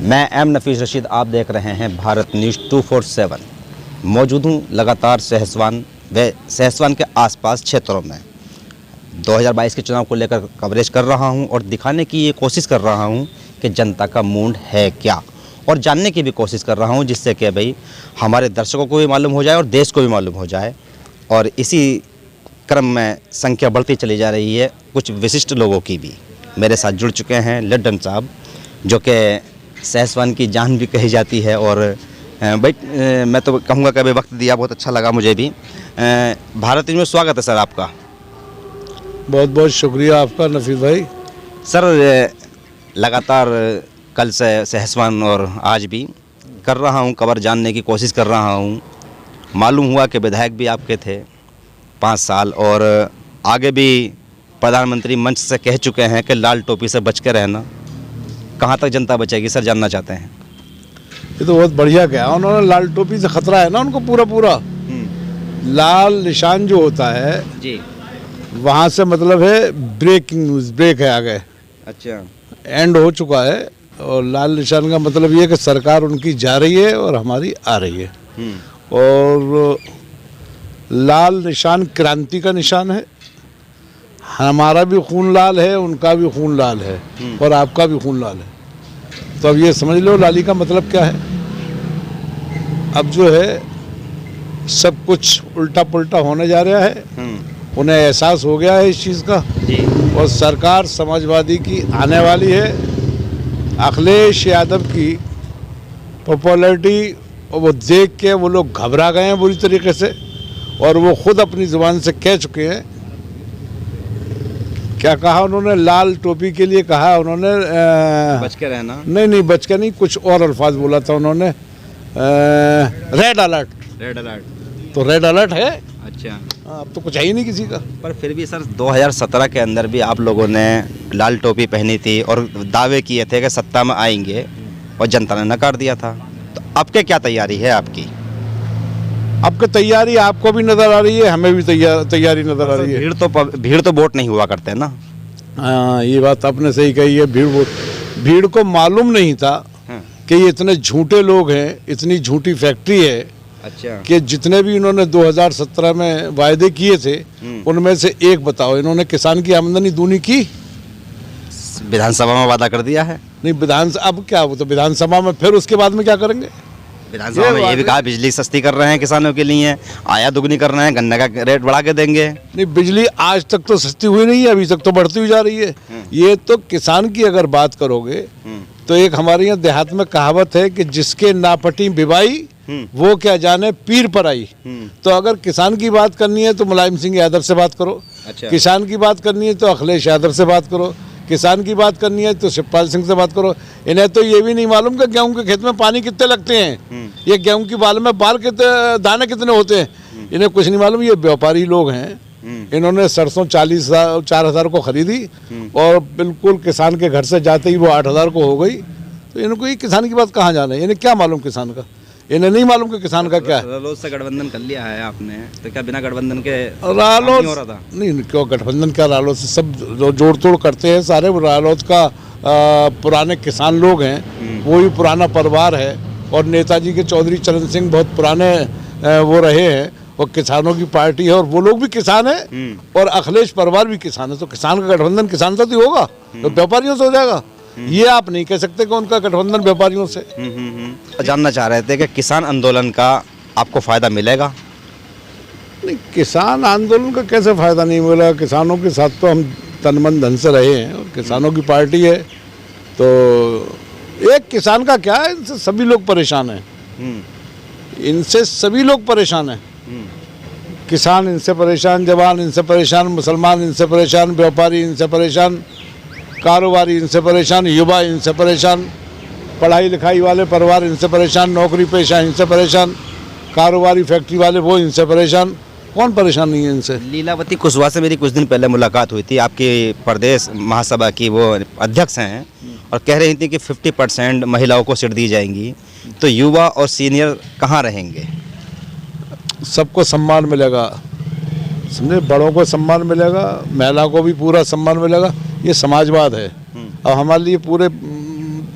मैं एम नफीस रशीद, आप देख रहे हैं भारत न्यूज़ 247। मौजूद हूँ लगातार सहसवान व सहसवान के आसपास क्षेत्रों में 2022 के चुनाव को लेकर कवरेज कर रहा हूँ और दिखाने की ये कोशिश कर रहा हूँ कि जनता का मूड है क्या, और जानने की भी कोशिश कर रहा हूँ जिससे कि भाई हमारे दर्शकों को भी मालूम हो जाए और देश को भी मालूम हो जाए। और इसी क्रम में संख्या बढ़ती चली जा रही है कुछ विशिष्ट लोगों की भी। मेरे साथ जुड़ चुके हैं लड्डन साहब, जो कि सहसवान की जान भी कही जाती है। और भाई मैं तो कहूँगा कि अभी वक्त दिया, बहुत अच्छा लगा मुझे भी। भारत न्यूज़ में स्वागत है सर आपका। बहुत बहुत शुक्रिया आपका नफीस भाई। सर लगातार कल से सहसवान और आज भी कर रहा हूँ कवर, जानने की कोशिश कर रहा हूँ। मालूम हुआ कि विधायक भी आपके थे 5 साल, और आगे भी प्रधानमंत्री मंच से कह चुके हैं कि लाल टोपी से बच के रहना। कहाँ तक जनता बचेगी सर, जानना चाहते हैं। ये तो बहुत बढ़िया क्या उन्होंने, लाल टोपी से खतरा है ना उनको पूरा लाल निशान जो होता है जी, वहाँ से मतलब है ब्रेकिंग न्यूज़, ब्रेक है आगे, अच्छा एंड हो चुका है। और लाल निशान का मतलब ये है कि सरकार उनकी जा रही है और हमारी आ रही है। और लाल निशान क्रांति का निशान है। हमारा भी खून लाल है, उनका भी खून लाल है, और आपका भी खून लाल है। तो अब ये समझ लो लाली का मतलब क्या है। अब जो है सब कुछ उल्टा पुल्टा होने जा रहा है, उन्हें एहसास हो गया है इस चीज़ का जी। और सरकार समाजवादी की आने वाली है। अखिलेश यादव की पॉपुलैरिटी वो देख के वो लोग घबरा गए हैं बुरी तरीके से, और वो खुद अपनी ज़ुबान से कह चुके हैं। क्या कहा उन्होंने? लाल टोपी के लिए कहा उन्होंने बच के रहना। नहीं बच के नहीं, कुछ और अल्फाज बोला था उन्होंने, रेड अलर्ट। रेड अलर्ट तो रेड अलर्ट है। अच्छा, अब तो कुछ है ही नहीं किसी का। पर फिर भी सर 2017 के अंदर भी आप लोगों ने लाल टोपी पहनी थी और दावे किए थे कि सत्ता में आएंगे, और जनता ने नकार दिया था। तो अब के क्या तैयारी है आपकी? अब की तैयारी आपको भी नज़र आ रही है, हमें भी तैयारी नज़र आ रही है। भीड़ तो वोट नहीं हुआ करते ना। हाँ, ये बात आपने सही कही है। भीड़ को मालूम नहीं था कि ये इतने झूठे लोग हैं, इतनी झूठी फैक्ट्री है। अच्छा, कि जितने भी इन्होंने 2017 में वायदे किए थे उनमें से एक बताओ, इन्होंने किसान की आमदनी दूनी की? विधानसभा में वादा कर दिया है। नहीं, अब क्या, वो तो विधानसभा में, फिर उसके बाद में क्या करेंगे? विधानसभा में ये भी कहा बिजली सस्ती कर रहे हैं किसानों के लिए, आया दुगनी कर रहे हैं, गन्ने का रेट बढ़ा के देंगे। नहीं, बिजली आज तक तो सस्ती हुई नहीं है, अभी तक तो बढ़ती हुई जा रही है। ये तो किसान की अगर बात करोगे तो एक हमारे यहाँ देहात में कहावत है कि जिसके नापटी बिबाई वो क्या जाने पीर पर आई। तो अगर किसान की बात करनी है तो मुलायम सिंह यादव से बात करो। अच्छा। किसान की बात करनी है तो अखिलेश यादव से बात करो। किसान की बात करनी है तो शिवपाल सिंह से बात करो। इन्हें तो ये भी नहीं मालूम कि गेहूं के खेत में पानी कितने लगते हैं, ये गेहूं की बाल में बाल कितने, दाने कितने होते हैं, इन्हें कुछ नहीं मालूम। ये व्यापारी लोग हैं। इन्होंने सरसों 4,000 को खरीदी और बिल्कुल किसान के घर से जाते ही वो 8,000 को हो गई। तो इनको ये किसान की बात कहाँ जाना है? इन्हें क्या मालूम किसान का? इन्हें नहीं मालूम कि किसान का क्या है। रालोद से गठबंधन कर लिया है आपने, तो क्या बिना गठबंधन के रालोद हो रहा था? नहीं, क्यों गठबंधन क्या, रालोद से सब जोड़ तोड़ करते हैं सारे। रालोद का पुराने किसान लोग हैं, वो भी पुराना परिवार है। और नेताजी के चौधरी चरण सिंह बहुत पुराने वो रहे हैं, और किसानों की पार्टी है और वो लोग भी किसान है, और अखिलेश परिवार भी किसान है। तो किसान का गठबंधन किसान से तो होगा, तो व्यापारियों से हो जाएगा। ये आप नहीं कह सकते कि उनका गठबंधन व्यापारियों से। जानना चाह रहे थे कि किसान आंदोलन का आपको फायदा मिलेगा? नहीं, किसान आंदोलन का कैसे फायदा नहीं मिला? किसानों के साथ तो हम तन मन धन से रहे हैं, और किसानों की पार्टी है। तो एक किसान का क्या है, इनसे सभी लोग परेशान हैं। इनसे सभी लोग परेशान हैं। किसान इनसे परेशान, जवान इनसे परेशान, मुसलमान इनसे परेशान, व्यापारी इनसे परेशान, कारोबारी इनसे परेशान, युवा इनसे परेशान, पढ़ाई लिखाई वाले परिवार इनसे परेशान, नौकरी पेशा इनसे परेशान, कारोबारी फैक्ट्री वाले वो इनसे परेशान। कौन परेशान नहीं है इनसे? लीलावती कुशवाहा से मेरी कुछ दिन पहले मुलाकात हुई थी, आपकी प्रदेश महासभा की वो अध्यक्ष हैं, और कह रही थी कि 50% महिलाओं को सीट दी जाएंगी। तो युवा और सीनियर कहाँ रहेंगे? सबको सम्मान मिलेगा, समझे, बड़ों को सम्मान मिलेगा, महिला को भी पूरा सम्मान मिलेगा। ये समाजवाद है। अब हमारे लिए पूरे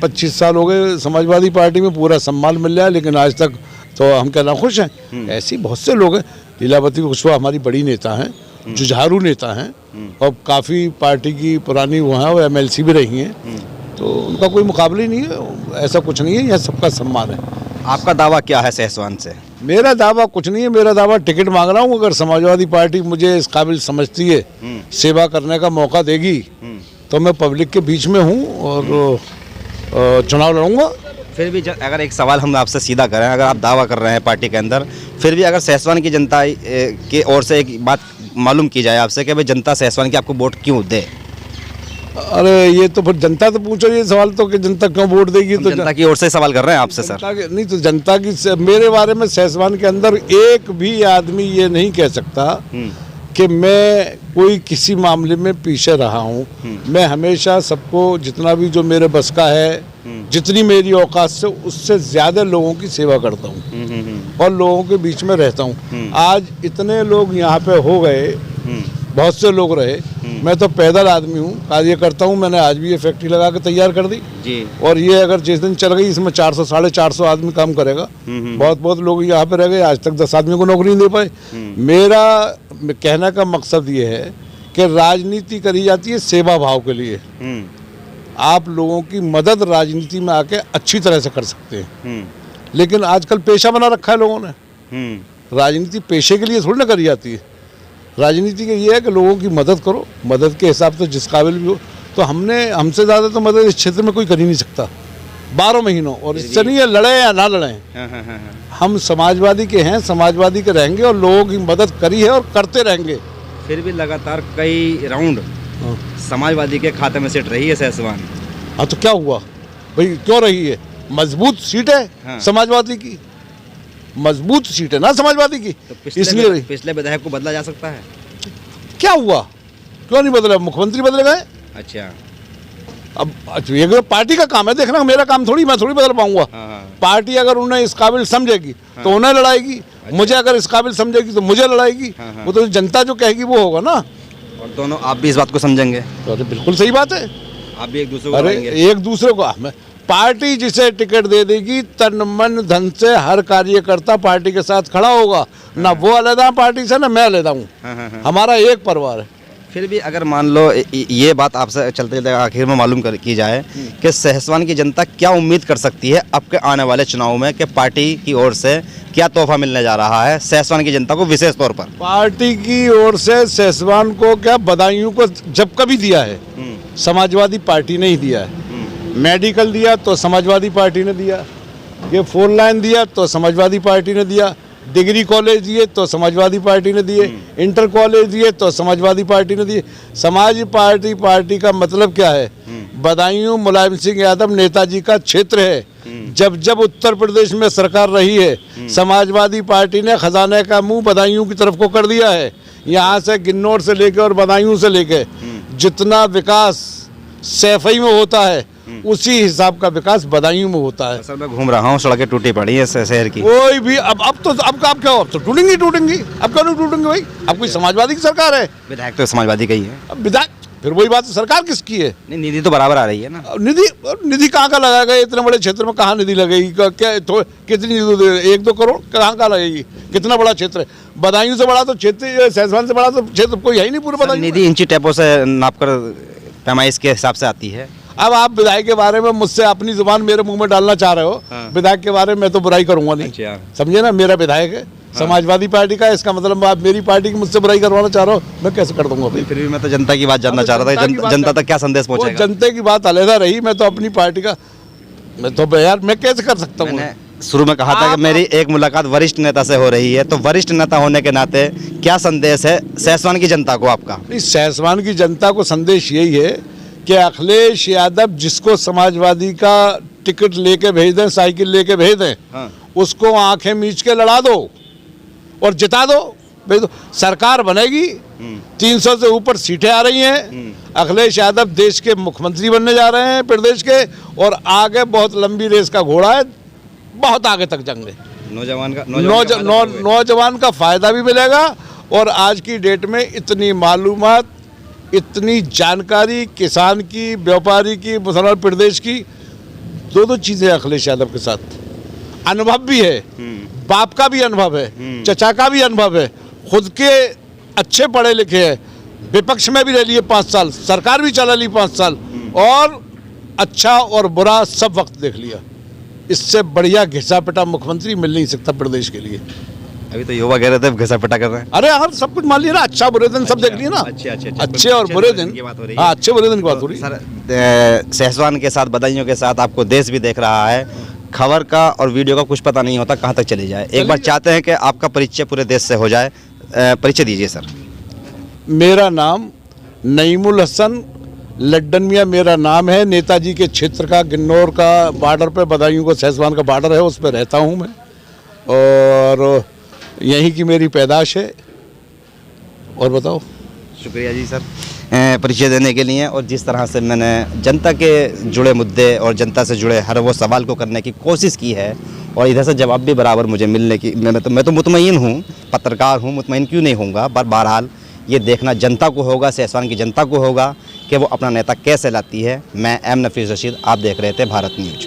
25 साल हो गए समाजवादी पार्टी में, पूरा सम्मान मिल रहा है, लेकिन आज तक तो हम क्या नाखुश हैं। ऐसे बहुत से लोग हैं। लीलावती कुशवाहा हमारी बड़ी नेता हैं, जुझारू नेता हैं, और काफ़ी पार्टी की पुरानी वो हैं, वो MLC भी रही हैं, तो उनका कोई मुकाबला ही नहीं है। ऐसा कुछ नहीं है, यह सबका सम्मान है। आपका दावा क्या है सहसवान से? मेरा दावा कुछ नहीं है, मेरा दावा टिकट मांग रहा हूँ। अगर समाजवादी पार्टी मुझे इस काबिल समझती है, सेवा करने का मौका देगी, तो मैं पब्लिक के बीच में हूँ और चुनाव लड़ूंगा। फिर भी अगर एक सवाल हम आपसे सीधा करें, अगर आप दावा कर रहे हैं पार्टी के अंदर, फिर भी अगर सहसवान की जनता की ओर से एक बात मालूम की जाए आपसे कि भाई जनता सहसवान की आपको वोट क्यों दे? अरे ये तो फिर जनता तो पूछो ये सवाल तो, कि जनता क्यों वोट देगी। तो जनता की ओर से सवाल कर रहे हैं आपसे सर। नहीं तो जनता की, मेरे बारे में सहसवान के अंदर एक भी आदमी ये नहीं कह सकता कि मैं कोई किसी मामले में पीछे रहा हूँ। मैं हमेशा सबको, जितना भी जो मेरे बस का है, जितनी मेरी औकात से उससे ज़्यादा लोगों की सेवा करता हूँ और लोगों के बीच में रहता हूँ। आज इतने लोग यहाँ पे हो गए, बहुत से लोग रहे, मैं तो पैदल आदमी हूँ, कार्य करता हूँ। मैंने आज भी ये फैक्ट्री लगा के तैयार कर दी जी। और ये अगर जिस दिन चल गई, इसमें 400 साढ़े 400 आदमी काम करेगा। बहुत लोग यहाँ पे रह गए, आज तक 10 आदमी को नौकरी नहीं दे पाए। मेरा कहने का मकसद ये है कि राजनीति करी जाती है सेवा भाव के लिए। आप लोगों की मदद राजनीति में आके अच्छी तरह से कर सकते हैं, लेकिन आजकल पेशा बना रखा है लोगों ने। राजनीति पेशे के लिए थोड़ी ना करी जाती है। राजनीति का ये है कि लोगों की मदद करो, मदद के हिसाब से जिस काबिल भी हो। तो हमसे ज़्यादा तो मदद इस क्षेत्र में कोई कर ही नहीं सकता 12 महीनों। और इससे नहीं है लड़े या ना लड़े, हम समाजवादी के हैं, समाजवादी के रहेंगे और लोगों की मदद करी है और करते रहेंगे। फिर भी लगातार कई राउंड समाजवादी के खाते में सीट रही है सहसवान। हाँ तो क्या हुआ भाई, क्यों रही है? मजबूत सीट है समाजवादी की, मजबूत सीट है ना समाजवादी की, तो इसलिए पिछले विधायक को बदला जा सकता है। क्या हुआ, क्यों नहीं बदला? मुख्यमंत्री बदले गए। अच्छा, अब ये पार्टी का काम है देखना, मेरा काम थोड़ी, मैं थोड़ी बदल पाऊंगा। पार्टी अगर उन्हें इस काबिल समझेगी तो उन्हें लड़ाएगी। अच्छा। मुझे अगर इस काबिल समझेगी तो मुझे लड़ाएगी। वो तो जनता जो कहेगी वो होगा ना। और दोनों आप भी इस बात को समझेंगे? तो बिल्कुल सही बात है, आप भी एक दूसरे को एक दूसरे को। पार्टी जिसे टिकट दे देगी, तन मन धन से हर कार्यकर्ता पार्टी के साथ खड़ा होगा। ना वो अलग पार्टी से, ना मैं अलग हूँ। हमारा एक परिवार है। फिर भी अगर मान लो ये बात आपसे चलते चलते आखिर में मालूम की जाए कि सहसवान की जनता क्या उम्मीद कर सकती है अब के आने वाले चुनाव में, कि पार्टी की ओर से क्या तोहफा मिलने जा रहा है सहसवान की जनता को विशेष तौर पर? पार्टी की ओर से सहसवान को क्या बदायूं को जब कभी दिया है, समाजवादी पार्टी ने ही दिया है। मेडिकल दिया तो समाजवादी पार्टी ने दिया, ये 4 लाइन दिया तो समाजवादी पार्टी ने दिया, डिग्री कॉलेज दिए तो समाजवादी पार्टी ने दिए, इंटर कॉलेज दिए तो समाजवादी पार्टी ने दिए। समाज पार्टी का मतलब क्या है? बदायूं मुलायम सिंह यादव नेताजी का क्षेत्र है। जब उत्तर प्रदेश में सरकार रही है, समाजवादी पार्टी ने खजाने का मुंह बदायूं की तरफ को कर दिया है। यहाँ से गिन्नौर से लेके और बदायूं से लेके जितना विकास सैफई में होता है, उसी हिसाब का विकास बदायूं में होता है। सर मैं घूम रहा हूँ, सड़कें टूटी पड़ी है शहर की। कोई भी अब क्या, अब तो टूटेंगी। अब क्यों नहीं टूटेंगी भाई? अब कोई समाजवादी की सरकार है, विधायक तो समाजवादी का ही है। अब विधायक, फिर वही बात, सरकार किसकी है? नहीं, निधि तो बराबर आ रही है ना। निधि कहाँ का लगाएगा? इतने बड़े क्षेत्र में कहाँ निधि लगेगी? क्या कितनी निधि? 1-2 करोड़ कहाँ लगेगी? कितना बड़ा क्षेत्र है? बदायूं से बड़ा तो क्षेत्र, सहसवान से बड़ा तो क्षेत्र कोई है ही नहीं पूरे बदायूं। निधि इंची टेपों से नाप कर पैमाइश के हिसाब से आती है। अब आप विधायक के बारे में मुझसे अपनी जुबान मेरे मुंह में डालना चाह रहे हो। विधायक के बारे में मैं तो बुराई करूंगा नहीं। अच्छा। समझे ना, मेरा विधायक है समाजवादी पार्टी का, इसका मतलब आप मेरी पार्टी की मुझसे बुराई करवाना चाह रहे हो, मैं कैसे कर दूंगा भाई? फिर भी मैं तो जनता की बात जानना चाह रहा था, जनता तक क्या संदेश पहुंचेगा? जनता की बात अलग रही, मैं तो अपनी पार्टी का, मैं तो यार मैं कैसे कर सकता हूँ? शुरू में कहा था कि मेरी एक मुलाकात वरिष्ठ नेता से हो रही है, तो वरिष्ठ नेता होने के नाते क्या संदेश है सहसवान की जनता को आपका? सहसवान की जनता को संदेश यही है कि अखिलेश यादव जिसको समाजवादी का टिकट लेके भेज दें, साइकिल लेके भेज दें, उसको आंखें मीच के लड़ा दो और जिता दो भाई। तो सरकार बनेगी, 300 से ऊपर सीटें आ रही हैं। अखिलेश यादव देश के मुख्यमंत्री बनने जा रहे हैं प्रदेश के, और आगे बहुत लंबी रेस का घोड़ा है, बहुत आगे तक जंगे। नौजवान का फायदा भी मिलेगा। और आज की डेट में इतनी मालूमात, इतनी जानकारी किसान की, व्यापारी की, मुसलमान प्रदेश की, दो चीज़ें अखिलेश यादव के साथ। अनुभव भी है, बाप का भी अनुभव है, चचा का भी अनुभव है, खुद के अच्छे पढ़े लिखे हैं, विपक्ष में भी रह लिए 5 साल, सरकार भी चला ली 5 साल, और अच्छा और बुरा सब वक्त देख लिया। इससे बढ़िया घिसा पिटा मुख्यमंत्री मिल नहीं सकता प्रदेश के लिए। अभी तो युवा कह रहे थे घिसा पिटा कर रहे हैं। अरे यार सब कुछ मान लिया ना, अच्छा बुरे दिन सब देख लिए ना। अच्छे और बुरे दिन की बात हो रही है। हाँ, अच्छे बुरे दिन की बात हो रही है। सर सहसवान के साथ, बधाइयों के साथ आपको देश भी देख रहा है। खबर का और वीडियो का कुछ पता नहीं होता कहाँ तक चली जाए। एक बार चाहते हैं कि आपका परिचय पूरे देश से हो जाए, परिचय दीजिए सर। मेरा नाम नईमुल हसन लड्डन मियाँ मेरा नाम है। नेताजी के क्षेत्र का, गिन्नौर का बॉर्डर पे, बदायूं का सहसवान का बॉर्डर है, उस पर रहता हूँ मैं, और यहीं की मेरी पैदाश है। और बताओ। शुक्रिया जी सर परिचय देने के लिए। और जिस तरह से मैंने जनता के जुड़े मुद्दे और जनता से जुड़े हर वो सवाल को करने की कोशिश की है, और इधर से जवाब भी बराबर मुझे मिलने की, मैं तो मुतमईन हूँ, पत्रकार हूँ, मुतमईन क्यों नहीं होऊंगा। पर बहरहाल ये देखना जनता को होगा, सहसवान की जनता को होगा कि वो अपना नेता कैसे लाती है। मैं एम नफीस रशीद, आप देख रहे थे भारत न्यूज।